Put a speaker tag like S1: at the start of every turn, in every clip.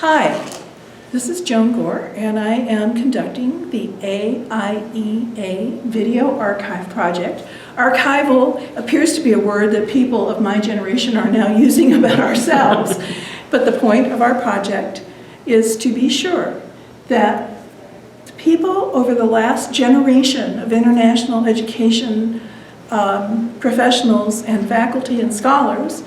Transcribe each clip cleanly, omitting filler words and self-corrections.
S1: Hi, this is Joan Gore, and I am conducting the AIEA Video Archive Project. Archival appears to be a word that people of my generation are now using about ourselves, but the point of our project is to be sure that the people over the last generation of international education professionals and faculty and scholars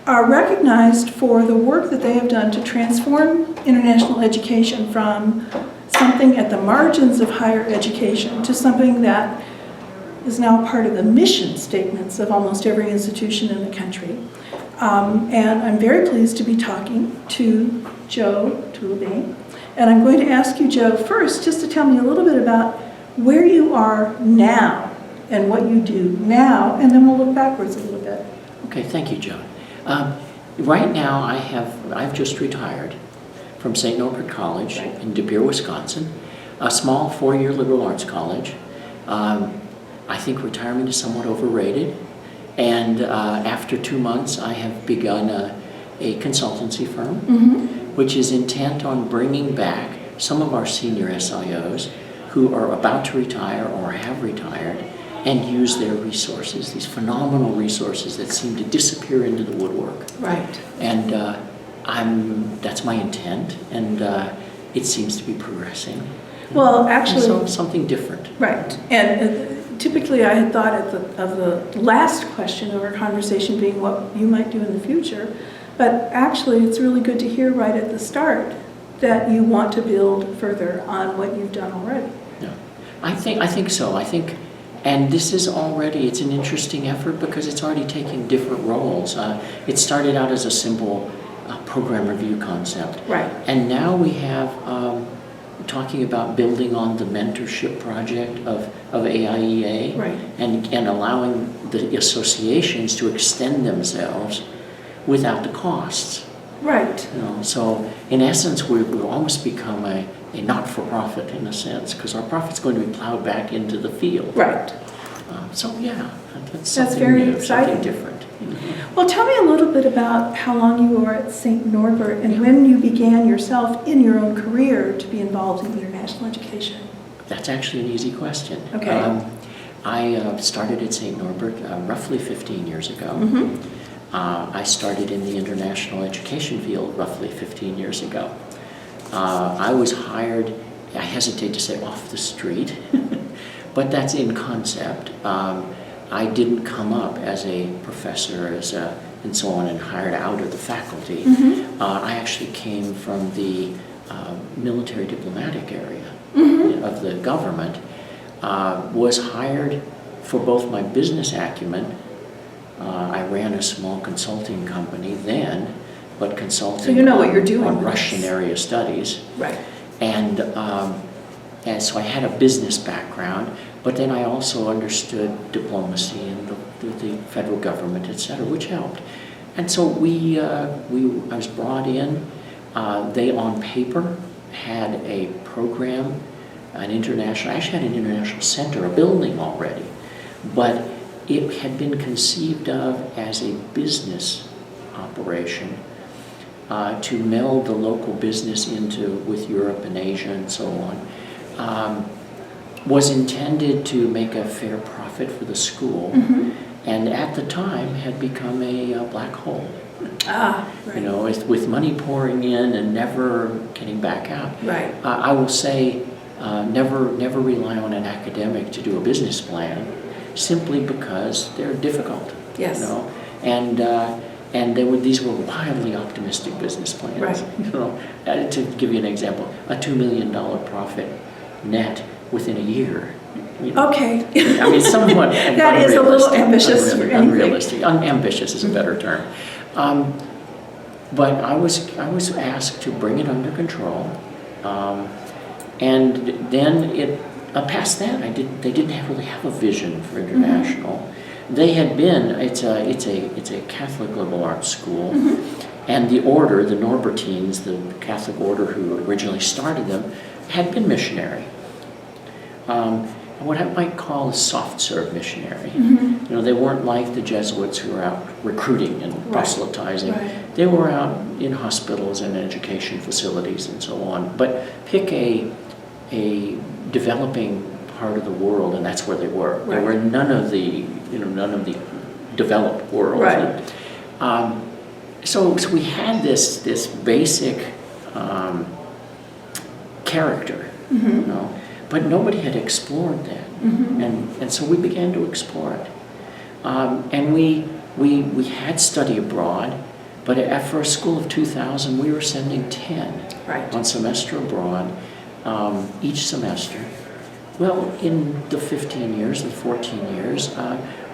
S1: are recognized for the work that they have done to transform international education from something at the margins of higher education to something that is now part of the mission statements of almost every institution in the country. And I'm very pleased to be talking to Joe Tullbane. And I'm going to ask you, Joe, first just to tell me a little bit about where you are now and what you do now, and then we'll look backwards a little bit.
S2: Okay, thank you, Joan. Right now, I've just retired from St Norbert College in De Pere, Wisconsin, a small four-year liberal arts college. I think retirement is somewhat overrated, and after 2 months, I have begun a consultancy firm, which is intent on bringing back some of our senior SIOs who are about to retire or have retired, and use their resources, these phenomenal resources that seem to disappear into the woodwork.
S1: Right.
S2: And that's my intent, and it seems to be progressing.
S1: Well, actually,
S2: so something different.
S1: Right. And typically I had thought of the last question of our conversation being what you might do in the future, but actually it's really good to hear right at the start that you want to build further on what you've done already.
S2: Yeah, I think so. And this is already, it's an interesting effort because it's already taking different roles. It started out as a simple program review concept.
S1: Right.
S2: And now we have, talking about building on the mentorship project of AIEA.
S1: Right.
S2: And allowing the associations to extend themselves without the costs.
S1: Right.
S2: You know, so in essence, we've almost become a not-for-profit in a sense, because our profit's going to be plowed back into the field.
S1: Right.
S2: So yeah, that's
S1: very
S2: new,
S1: exciting.
S2: something different.
S1: Well, tell me a little bit about how long you were at St Norbert and when you began yourself in your own career to be involved in international education.
S2: That's actually an easy question.
S1: Okay.
S2: I started at St Norbert roughly 15 years ago. I started in the international education field roughly 15 years ago. I was hired, I hesitate to say off the street, but that's in concept. I didn't come up as a professor and so on and hired out of the faculty. I actually came from the military diplomatic area of the government, was hired for both my business acumen. I ran a small consulting company then, but consulting
S1: so you know what you're doing
S2: on Russian area studies.
S1: Right.
S2: And so I had a business background, but then I also understood diplomacy and the federal government, et cetera, which helped. And so I was brought in. They, on paper, had a program, I actually had an international center, a building already, but it had been conceived of as a business operation to meld the local business with Europe and Asia and so on, was intended to make a fair profit for the school, and at the time had become a black hole.
S1: Right.
S2: You know, with money pouring in and never getting back out.
S1: Right.
S2: I will say, never rely on an academic to do a business plan, simply because they're difficult.
S1: Yes.
S2: You know, and these were wildly optimistic business plans.
S1: Right.
S2: You know, to give you an example, a $2 million profit net within a year. You know,
S1: Okay.
S2: I mean, somewhat
S1: that is a little ambitious for anything.
S2: Unrealistic. Ambitious is a better term. But I was asked to bring it under control, and then past that, they didn't really have a vision for international. They had been, it's a Catholic liberal arts school, and the order, the Norbertines, the Catholic order who originally started them, had been missionary. what I might call a soft serve missionary.
S1: Mm-hmm.
S2: You know, they weren't like the Jesuits who were out recruiting and
S1: Right.
S2: proselytizing.
S1: Right.
S2: They were out in hospitals and education facilities and so on. But pick a developing part of the world, and that's where they were.
S1: Right.
S2: They were none of the developed world.
S1: Right.
S2: So we had this basic character,
S1: Mm-hmm.
S2: you know, but nobody had explored that,
S1: Mm-hmm.
S2: and so we began to explore it, and we had study abroad, but for a school of 2,000, we were sending 10
S1: Right.
S2: on semester abroad each semester. Well, in the 15 years, the 14 years,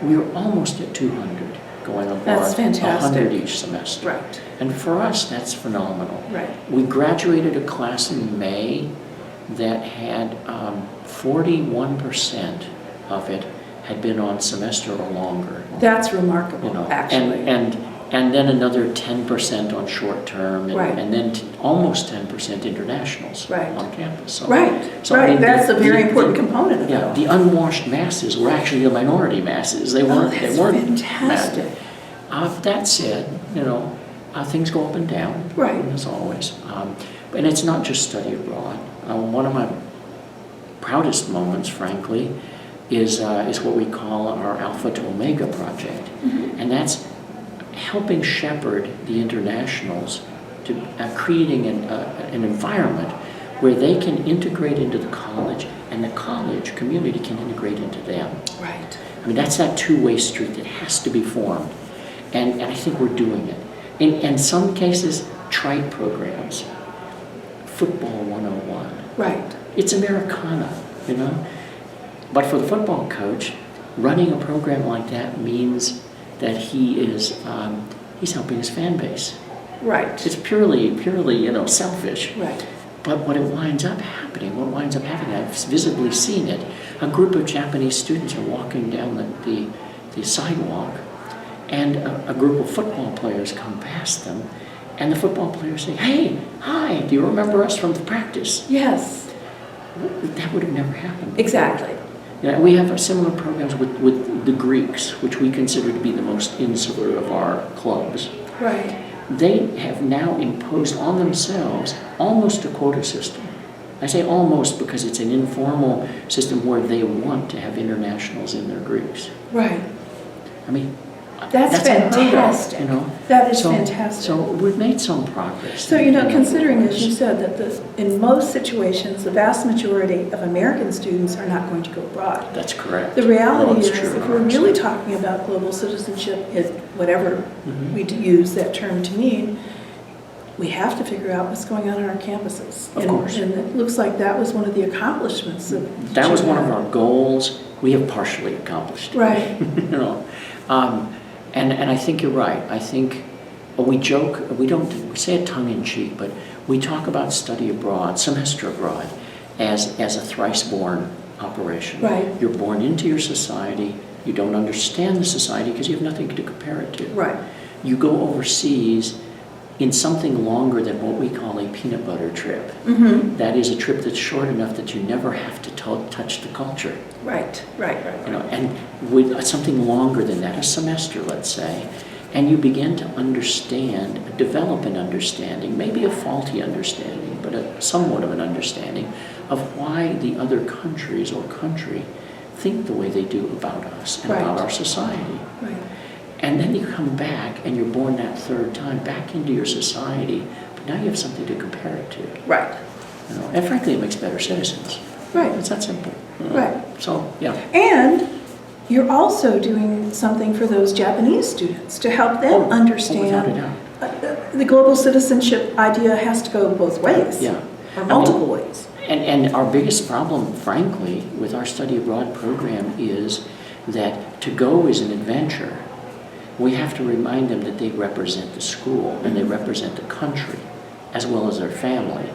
S2: we were almost at 200 going abroad.
S1: That's fantastic.
S2: 100 each semester.
S1: Right.
S2: And for us, that's phenomenal.
S1: Right.
S2: We graduated a class in May that had 41% of it had been on semester or longer.
S1: That's remarkable,
S2: You know,
S1: actually.
S2: and then another 10% on short term,
S1: Right.
S2: and then almost 10% internationals
S1: Right.
S2: on campus. So,
S1: Right,
S2: so, I
S1: right,
S2: mean,
S1: that's a very
S2: the-
S1: important component of it.
S2: Yeah, the unwashed masses were actually the minority masses. They weren't.
S1: That's
S2: they weren't
S1: fantastic.
S2: that said, you know, things go up and down.
S1: Right.
S2: As always. And it's not just study abroad. One of my proudest moments, frankly, is what we call our Alpha to Omega project,
S1: Mm-hmm.
S2: and that's helping shepherd the internationals to creating an environment where they can integrate into the college, and the college community can integrate into them.
S1: Right.
S2: I mean, that's that two-way street that has to be formed, and I think we're doing it. In some cases, trite programs, football 101.
S1: Right.
S2: It's Americana, you know. But for the football coach, running a program like that means that he's helping his fan base.
S1: Right.
S2: It's purely, you know, selfish.
S1: Right.
S2: But what winds up happening, I've visibly seen it. A group of Japanese students are walking down the sidewalk, and a group of football players come past them, and the football players say, "Hey, hi, do you remember us from the practice?"
S1: Yes.
S2: That would have never happened.
S1: Exactly.
S2: You know, we have similar programs with the Greeks, which we consider to be the most insular of our clubs.
S1: Right.
S2: They have now imposed on themselves almost a quota system. I say almost because it's an informal system where they want to have internationals in their Greeks.
S1: Right.
S2: I mean,
S1: That's
S2: unheard of,
S1: fantastic.
S2: you know.
S1: That is
S2: So-
S1: fantastic.
S2: So we've made some progress.
S1: So, you know,
S2: in
S1: considering,
S2: that
S1: as you said, that in most situations, the vast majority of American students are not going to go abroad.
S2: That's correct.
S1: The reality
S2: Well, it's
S1: is,
S2: true.
S1: if we're really talking about global citizenship, whatever
S2: Mhm.
S1: we use that term to mean, we have to figure out what's going on our campuses.
S2: Of course.
S1: And it looks like that was one of the accomplishments of
S2: That was one of
S1: Japan.
S2: our goals. We have partially accomplished it.
S1: Right.
S2: You know, and I think you're right. I think we joke, we say it tongue in cheek, but we talk about study abroad, semester abroad, as a thrice-born operation.
S1: Right.
S2: You're born into your society. You don't understand the society because you have nothing to compare it to.
S1: Right.
S2: You go overseas in something longer than what we call a peanut butter trip.
S1: Mm-hmm.
S2: That is a trip that's short enough that you never have to touch the culture.
S1: Right. Right. Right.
S2: You know, and with something longer than that, a semester, let's say, and you begin to understand, develop an understanding, maybe a faulty understanding, but somewhat of an understanding of why the other countries or country think the way they do about us and
S1: Right.
S2: about our society.
S1: Right.
S2: And then you come back and you're born that third time back into your society, but now you have something to compare it to.
S1: Right.
S2: You know, and frankly, it makes better citizens.
S1: Right.
S2: It's that simple. You know?
S1: Right.
S2: So, yeah.
S1: And you're also doing something for those Japanese students to help them
S2: Without a
S1: understand
S2: doubt.
S1: the global citizenship idea has to go both ways.
S2: Yeah.
S1: Or multiple ways.
S2: And our biggest problem, frankly, with our study abroad program is that to go is an adventure. We have to remind them that they represent the school and they represent the country as well as their family,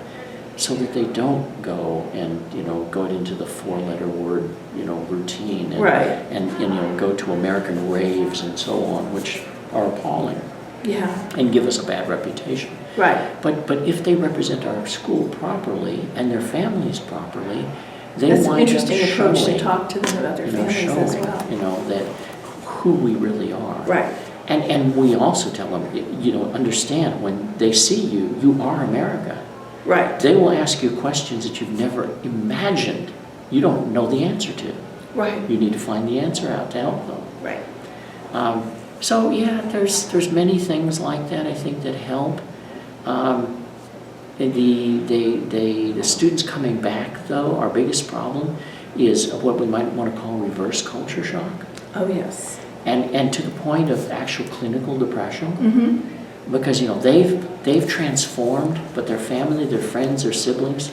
S2: so that they don't go and, you know, go into the four-letter word, you know, routine and,
S1: Right.
S2: and you know, go to American raves and so on, which are appalling
S1: Yeah.
S2: and give us a bad reputation.
S1: Right.
S2: But if they represent our school properly and their families properly, They
S1: That's an
S2: wind up
S1: interesting approach to
S2: showing,
S1: talk to them about their
S2: you know,
S1: families as
S2: showing,
S1: well.
S2: you know, that who we really are.
S1: Right,
S2: And we also tell them, you know, understand when they see you, you are America.
S1: right,
S2: They will ask you questions that you've never imagined you don't know the answer to.
S1: right,
S2: You need to find the answer out to help them.
S1: right.
S2: So yeah, there's many things like that I think that help. The students coming back though, our biggest problem is what we might want to call reverse culture shock.
S1: Oh, yes.
S2: And to the point of actual clinical depression,
S1: Mm-hmm.
S2: because you know they've transformed, but their family, their friends, their siblings,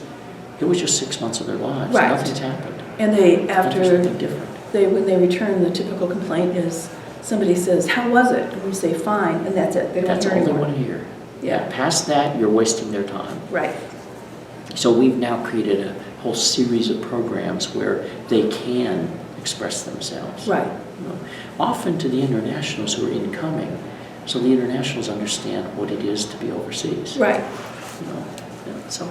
S2: it was just 6 months of their lives.
S1: Right.
S2: Nothing's happened.
S1: And they,
S2: Nothing's
S1: after
S2: something different.
S1: when they return, the typical complaint is somebody says, "How was it?" And we say, "Fine," and that's it. They don't
S2: That's
S1: hear
S2: all they
S1: anymore.
S2: want to hear.
S1: Yeah.
S2: Past that, you're wasting their time.
S1: Right,
S2: So we've now created a whole series of programs where they can express themselves.
S1: right,
S2: You know, often to the internationals who are incoming, so the internationals understand what it is to be overseas.
S1: right.
S2: You know, and so,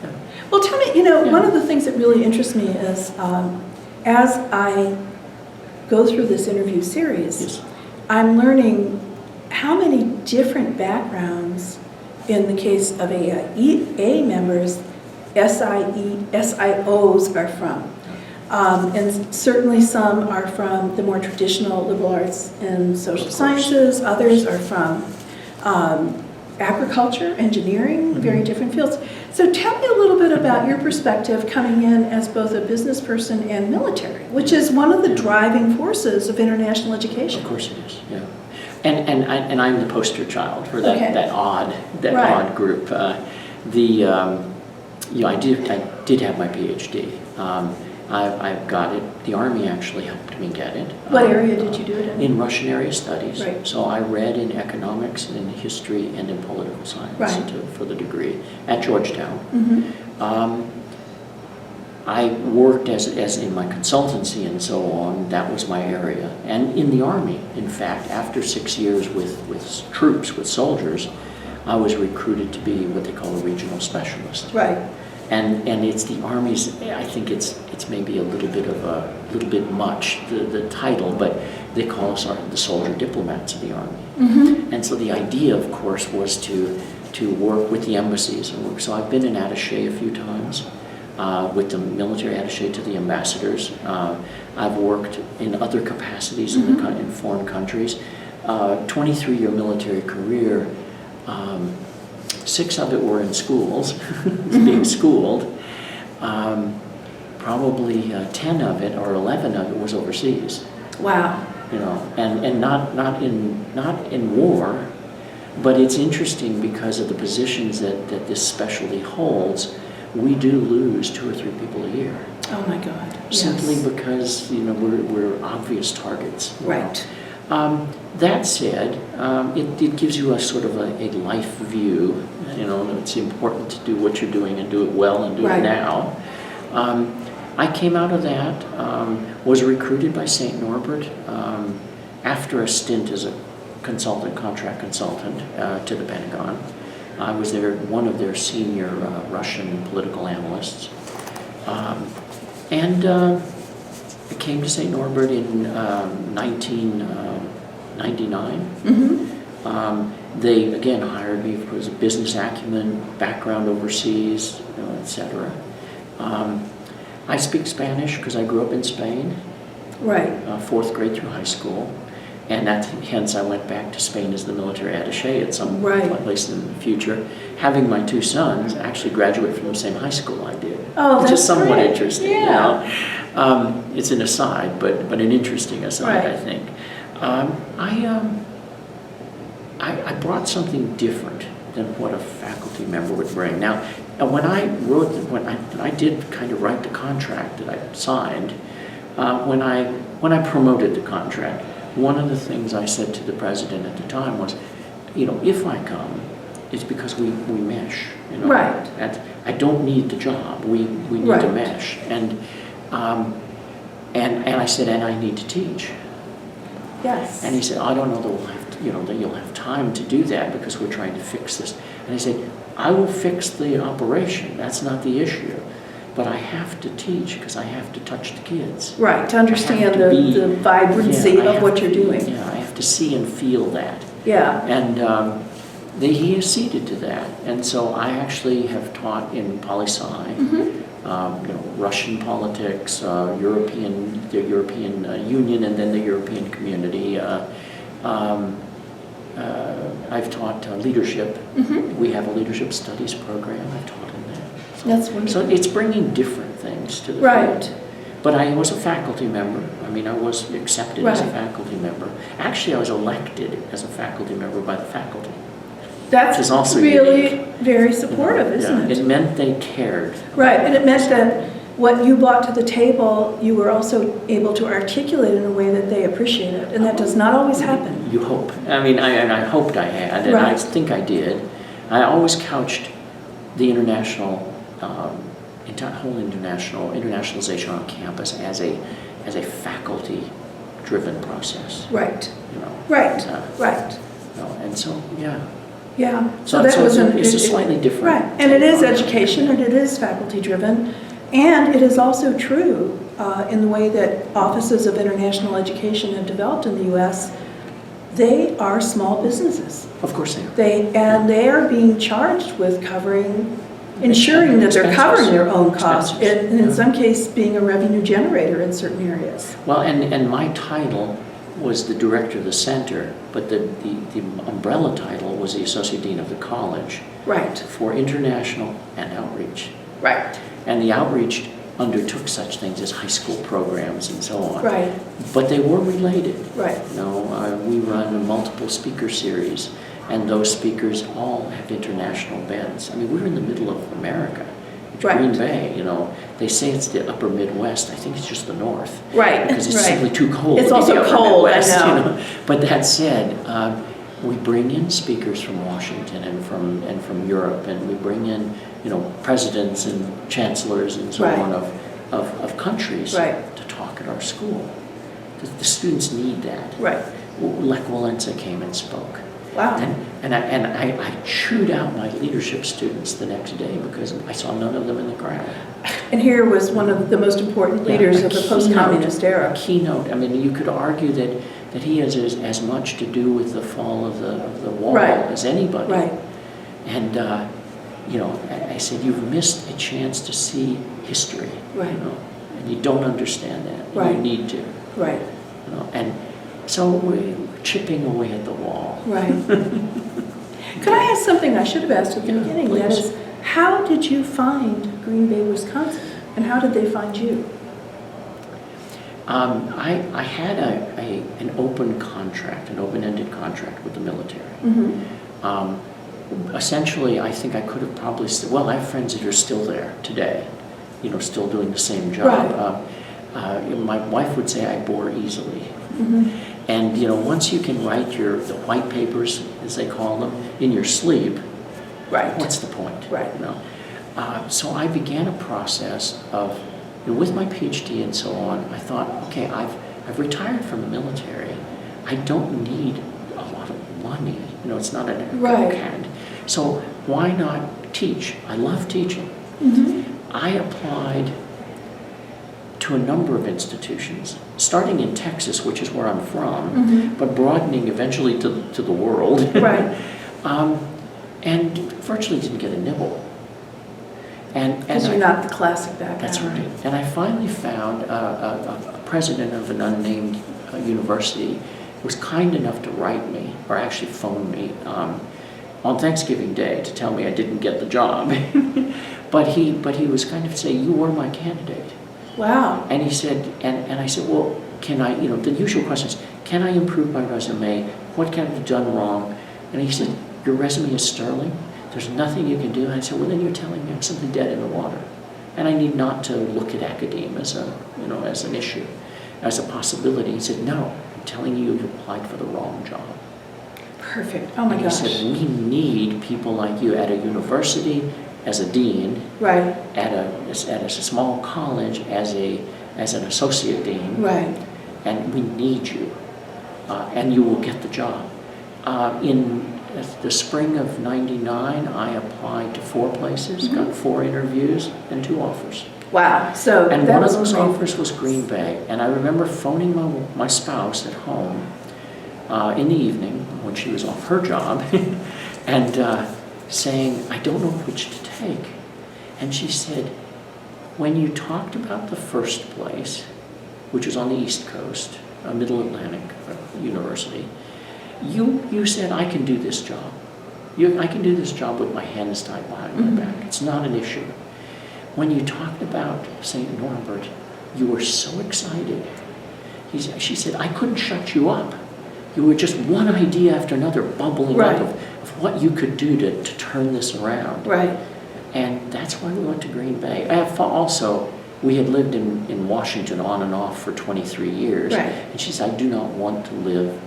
S2: yeah.
S1: Well, tell me, you know,
S2: Yeah.
S1: one of the things that really interests me is as I go through this interview series,
S2: Yes.
S1: I'm learning how many different backgrounds, in the case of AIEA members, SIOs are from. And certainly some are from the more traditional liberal arts and social sciences, others are from agriculture, engineering, very different fields. So tell me a little bit about your perspective coming in as both a business person and military, which is one of the driving forces of international education.
S2: Of course it is, yeah. And I'm the poster child for that,
S1: Okay.
S2: that odd
S1: Right.
S2: group. You know, I did have my PhD. I've got it. The Army actually helped me get it.
S1: What area did you do it in?
S2: In Russian area studies.
S1: Right.
S2: So I read in economics, in history, and in political science
S1: Right.
S2: for the degree at Georgetown.
S1: Mm-hmm.
S2: I worked as in my consultancy and so on. That was my area. And in the Army, in fact, after 6 years with troops, with soldiers, I was recruited to be what they call a regional specialist.
S1: Right,
S2: And it's the Army's, I think it's maybe a little bit much, the title, but they call us the soldier diplomats of the Army.
S1: mm-hmm.
S2: And so the idea, of course, was to work with the embassies. And so I've been in attaché a few times with the military attaché to the ambassadors. I've worked in other capacities in foreign countries. 23-year military career. 6 of it were in schools, being schooled. Probably 10 of it or 11 of it was overseas.
S1: Wow.
S2: You know, and not in war, but it's interesting because of the positions that this specialty holds. We do lose 2 or 3 people a year.
S1: Oh my God.
S2: Simply
S1: Yes.
S2: because you know we're obvious targets. You know.
S1: Right.
S2: That said, it gives you a sort of a life view. You know, it's important to do what you're doing and do it well and do
S1: Right.
S2: it now. I came out of that, was recruited by St Norbert after a stint as a contract consultant to the Pentagon. I was one of their senior Russian political analysts. I came to St Norbert in 1999.
S1: Mm-hmm.
S2: They again hired me for a business acumen, background overseas, you know, etc. I speak Spanish because I grew up in Spain,
S1: Right.
S2: 4th grade through high school, and hence I went back to Spain as the military attaché at some
S1: Right.
S2: place in the future. Having my 2 sons actually graduate from the same high school I did,
S1: Oh,
S2: which
S1: that's
S2: is somewhat
S1: great.
S2: interesting.
S1: Yeah.
S2: You know? It's an aside, but an interesting aside,
S1: Right.
S2: I think. I brought something different than what a faculty member would bring. Now when I did kind of write the contract that I signed, when I promoted the contract, one of the things I said to the president at the time was, you know, if I come, it's because we mesh. You know,
S1: Right.
S2: I don't need the job. We need to
S1: Right.
S2: mesh. And I said, and I need to teach.
S1: Yes.
S2: And he said, I don't know that that you'll have time to do that because we're trying to fix this. And I said, I will fix the operation. That's not the issue. but I have to teach because I have to touch the kids.
S1: Right, to understand
S2: to be-
S1: the vibrancy
S2: I
S1: of
S2: have
S1: what
S2: to-
S1: you're doing.
S2: Yeah, I have to see and feel that.
S1: Yeah.
S2: And he acceded to that. And so I actually have taught in poli-sci, Russian politics, the European Union, and then the European Community. I've taught leadership. We have a leadership studies program. I've taught in that.
S1: That's wonderful.
S2: So it's bringing different things to the
S1: Right.
S2: field. But I was a faculty member. I mean, I was accepted as a
S1: Right.
S2: faculty member. Actually, I was elected as a faculty member by the faculty.
S1: That's
S2: Which is also
S1: really
S2: unique.
S1: very supportive, isn't
S2: Yeah,
S1: it?
S2: it meant they cared.
S1: Right, and it meant that what you brought to the table, you were also able to articulate in a way that they appreciated, and that does not always happen.
S2: You hope. I mean, I hoped I had, and I
S1: Right.
S2: think I did. I always couched the whole internationalization on campus as a faculty-driven process.
S1: Right,
S2: You know.
S1: right,
S2: Uh,
S1: right.
S2: And so, yeah.
S1: Yeah.
S2: So
S1: that was
S2: it's a slightly different.
S1: Right, and it is education, and it is faculty-driven, and it is also true in the way that offices of international education have developed in the U.S. They are small businesses.
S2: Of course they are.
S1: They are being charged with ensuring that they're covering their own costs,
S2: Expenses.
S1: and in some cases being a revenue generator in certain areas.
S2: Well, and my title was the director of the center, but the umbrella title was the associate dean of the college
S1: Right,
S2: for international and outreach.
S1: right,
S2: And the outreach undertook such things as high school programs and so on.
S1: right,
S2: But they were related.
S1: right,
S2: We run a multiple speaker series, and those speakers all have international bends. I mean, we're in the middle of America. It's
S1: Right.
S2: Green Bay, They say it's the upper Midwest. I think it's just the North.
S1: right,
S2: Because it's
S1: right.
S2: simply too cold.
S1: It's
S2: to be
S1: also
S2: the upper
S1: cold, I
S2: Midwest,
S1: know.
S2: But that said, we bring in speakers from Washington and from Europe, and we bring in, presidents and chancellors and so
S1: Right.
S2: on of countries
S1: Right.
S2: to talk at our school. The students need that.
S1: Right,
S2: Lech Walesa came and spoke.
S1: wow.
S2: And I chewed out my leadership students the next day because I saw none of them in the crowd.
S1: And here was one of the most important leaders of the post-communist era.
S2: A keynote. I mean, you could argue that he has as much to do with the fall of the wall
S1: Right.
S2: as anybody.
S1: Right,
S2: And, I said, you've missed a chance to see history.
S1: Right.
S2: And you don't understand that.
S1: Right.
S2: You need to.
S1: right,
S2: And so we're chipping away at the wall.
S1: right. Could I ask something I should have asked at the
S2: Yeah,
S1: beginning? That
S2: please.
S1: is, how did you find Green Bay, Wisconsin? And how did they find you?
S2: I had an open contract, an open-ended contract with the military.
S1: Mm-hmm.
S2: Essentially, I think I could have probably, I have friends that are still there today, still doing the same job. My wife would say I bore easily.
S1: Mm-hmm.
S2: And, once you can write the white papers, as they call them, in your sleep,
S1: Right.
S2: what's the point?
S1: Right.
S2: So I began a process of, with my PhD and so on, I thought, okay, I've retired from the military. I don't need a lot of money. It's not an
S1: Right.
S2: hand. So why not teach? I love teaching.
S1: Mm-hmm.
S2: I applied to a number of institutions, starting in Texas, which is where I'm from,
S1: Mm-hmm.
S2: but broadening eventually to the world.
S1: Right.
S2: And virtually didn't get a nibble.
S1: Because you're not the classic background.
S2: That's right. And I finally found a president of an unnamed university who was kind enough to write me, or actually phone me, on Thanksgiving Day to tell me I didn't get the job. But he was kind of saying, you were my candidate.
S1: Wow.
S2: And he said, and I said, well, can I, the usual questions, can I improve my resume? What can I have done wrong? And he said, your resume is sterling. There's nothing you can do. And I said, well, then you're telling me I'm simply dead in the water. And I need not to look at academia as as an issue, as a possibility. He said, no, I'm telling you, you applied for the wrong job.
S1: Perfect. Oh my
S2: And
S1: gosh.
S2: he said, we need people like you at a university as a dean,
S1: Right.
S2: at a small college as an associate dean,
S1: Right.
S2: and we need you, and you will get the job. In the spring of '99, I applied to 4 places, got 4 interviews and 2 offers.
S1: Wow, so
S2: And
S1: that
S2: one of
S1: was
S2: those
S1: great.
S2: offers was Green Bay. And I remember phoning my spouse at home in the evening when she was off her job and saying, I don't know which to take. And she said, when you talked about the first place, which was on the East Coast, a Middle Atlantic university, you said, I can do this job. I can do this job with my hands tied behind my back. It's not an issue. When you talked about St. Norbert, you were so excited. She said, I couldn't shut you up. You were just one idea after another bubbling
S1: Right.
S2: up of what you could do to turn this around.
S1: Right.
S2: And that's why we went to Green Bay. Also, we had lived in Washington on and off for 23 years.
S1: Right.
S2: And she said, I do not want to live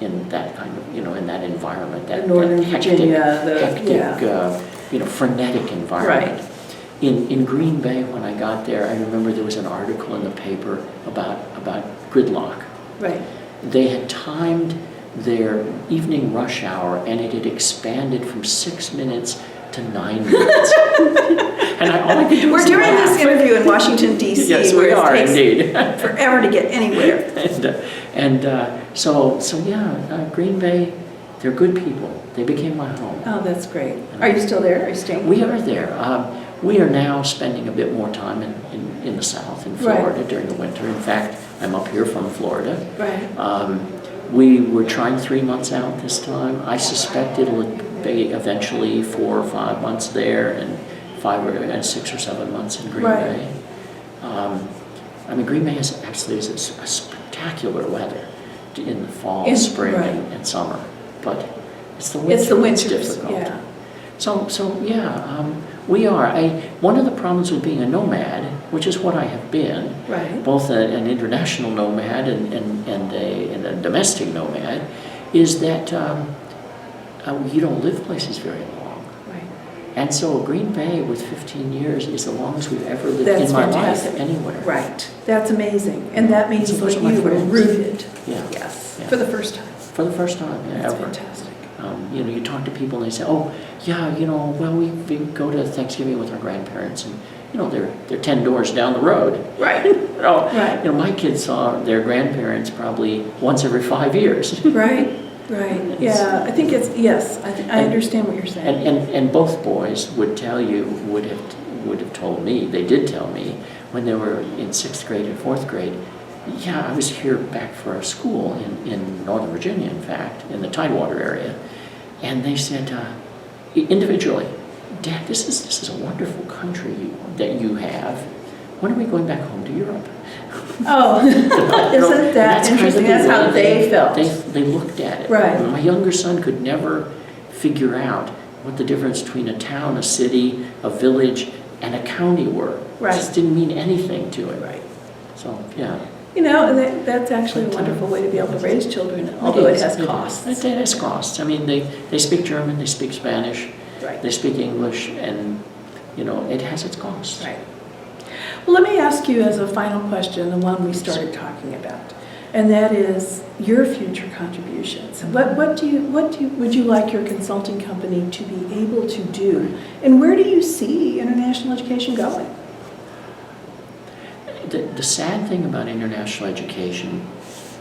S2: in that kind of, in that environment, that
S1: Northern
S2: hectic,
S1: Virginia,
S2: frenetic environment.
S1: Right.
S2: In Green Bay, when I got there, I remember there was an article in the paper about gridlock.
S1: Right.
S2: They had timed their evening rush hour, and it had expanded from 6 minutes to 9 minutes. And all I could do was
S1: We're doing
S2: laugh.
S1: this interview in Washington, D.C.
S2: Yes,
S1: where
S2: we are
S1: it takes
S2: indeed.
S1: forever to get anywhere.
S2: So Green Bay, they're good people. They became my home.
S1: Oh, that's great. Are you still there? Are you staying?
S2: We are there. We are now spending a bit more time in the South, in Florida, during the winter. In fact, I'm up here from Florida.
S1: Right.
S2: We were trying 3 months out this time. I suspect it'll be eventually 4 or 5 months there and 6 or 7 months in Green
S1: Right.
S2: Bay. Green Bay is a spectacular weather in the fall, spring,
S1: right.
S2: and summer. But it's the winter.
S1: It's the
S2: that's
S1: winters,
S2: difficult.
S1: yeah.
S2: We are. One of the problems with being a nomad, which is what I have been,
S1: Right.
S2: both an international nomad and a domestic nomad, is that you don't live places very long.
S1: Right.
S2: And so Green Bay with 15 years is the longest we've ever lived
S1: That's
S2: in my
S1: fantastic.
S2: life anywhere.
S1: Right. That's amazing. And that means
S2: So those
S1: that
S2: are my
S1: you were
S2: friends.
S1: rooted.
S2: Yeah.
S1: Yes.
S2: Yeah.
S1: For the first time.
S2: For the first time,
S1: That's
S2: ever.
S1: fantastic.
S2: You talk to people and they say, oh, yeah, we go to Thanksgiving with our grandparents and, they're 10 doors down the road.
S1: Right. Right.
S2: My kids saw their grandparents probably once every 5 years.
S1: Right. Right. Yeah. I think I understand what you're saying.
S2: And both boys would have told me, they did tell me, when they were in 6th grade and 4th grade, yeah, I was here back for a school in Northern Virginia, in fact, in the Tidewater area. And they said, individually, Dad, this is a wonderful country that you have. When are we going back home to Europe?
S1: Oh, isn't that interesting? That's how they felt.
S2: They looked at it.
S1: Right.
S2: My younger son could never figure out what the difference between a town, a city, a village, and a county were.
S1: Right.
S2: It just didn't mean anything to it.
S1: Right.
S2: So, yeah.
S1: That's actually a wonderful way to be able to raise children, although it has costs.
S2: It has costs. They speak German, they speak Spanish,
S1: Right.
S2: they speak English, and, it has its costs.
S1: Right. Well, let me ask you as a final question, the one we started talking about, and that is your future contributions. What would you like your consulting company to be able to do, and where do you see international education going?
S2: The sad thing about international education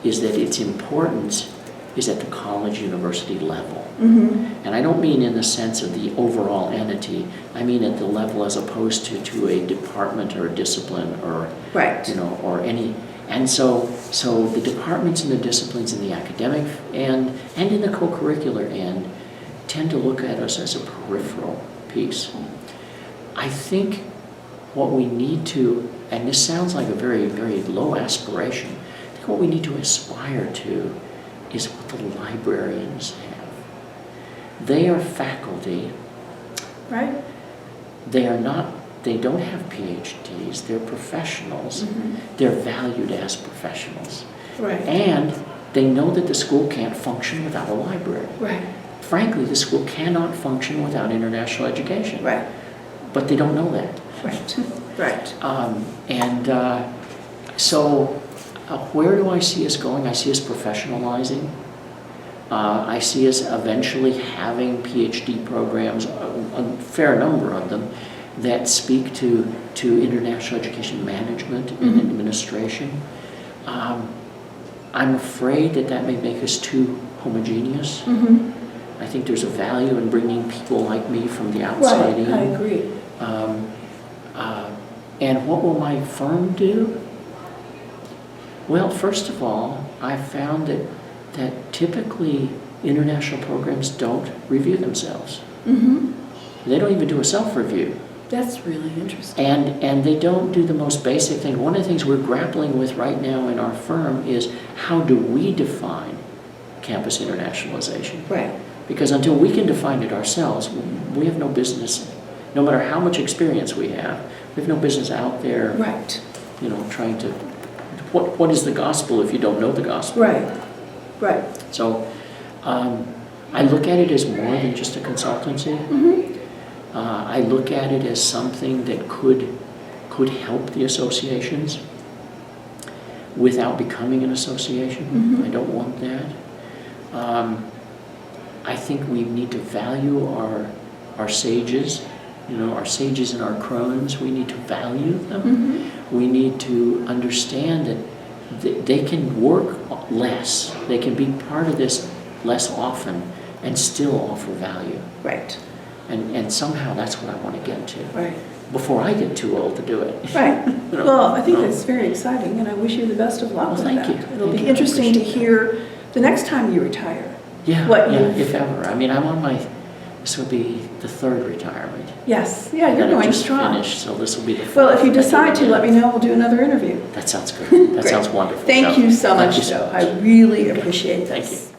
S2: is that its importance is at the college university level.
S1: Mm-hmm.
S2: And I don't mean in the sense of the overall entity, I mean at the level as opposed to a department or a discipline or,
S1: Right.
S2: or any. And so the departments and the disciplines in the academic end and in the co-curricular end tend to look at us as a peripheral piece. I think what we need to, and this sounds like a very, very low aspiration, I think what we need to aspire to is what the librarians have. They are faculty.
S1: Right?
S2: They don't have PhDs, they're professionals.
S1: Mm-hmm.
S2: They're valued as professionals.
S1: Right.
S2: And they know that the school can't function without a library.
S1: Right.
S2: Frankly, the school cannot function without international education.
S1: Right.
S2: But they don't know that.
S1: Right. Right.
S2: So where do I see us going? I see us professionalizing. I see us eventually having PhD programs, a fair number of them, that speak to international education management and administration. I'm afraid that may make us too homogeneous. I think there's a value in bringing people like me from the outside in.
S1: I agree.
S2: And what will my firm do? Well, first of all, I've found that typically international programs don't review themselves. They don't even do a self-review.
S1: That's really interesting.
S2: And they don't do the most basic thing. One of the things we're grappling with right now in our firm is how do we define campus internationalization?
S1: Right.
S2: Because until we can define it ourselves, we have no business, no matter how much experience we have no business out there,
S1: right,
S2: trying to, what is the gospel if you don't know the gospel?
S1: Right, right.
S2: So I look at it as more than just a consultancy. I look at it as something that could help the associations without becoming an association. I don't want that. I think we need to value our sages, our sages and our crones. We need to value them. We need to understand that they can work less. They can be part of this less often and still offer value.
S1: Right.
S2: And somehow that's what I want to get to.
S1: Right.
S2: Before I get too old to do it.
S1: Right. Well, I think that's very exciting, and I wish you the best of luck with that.
S2: Thank you.
S1: It'll be interesting to hear the next time you retire.
S2: If ever. I mean, this would be the third retirement.
S1: Yes. Yeah, you're going strong.
S2: Finished, so this will be the fourth.
S1: Well, if you decide to, let me know. We'll do another interview.
S2: That sounds good. That sounds wonderful.
S1: Thank you so much, Joe. I really appreciate this.
S2: Thank you.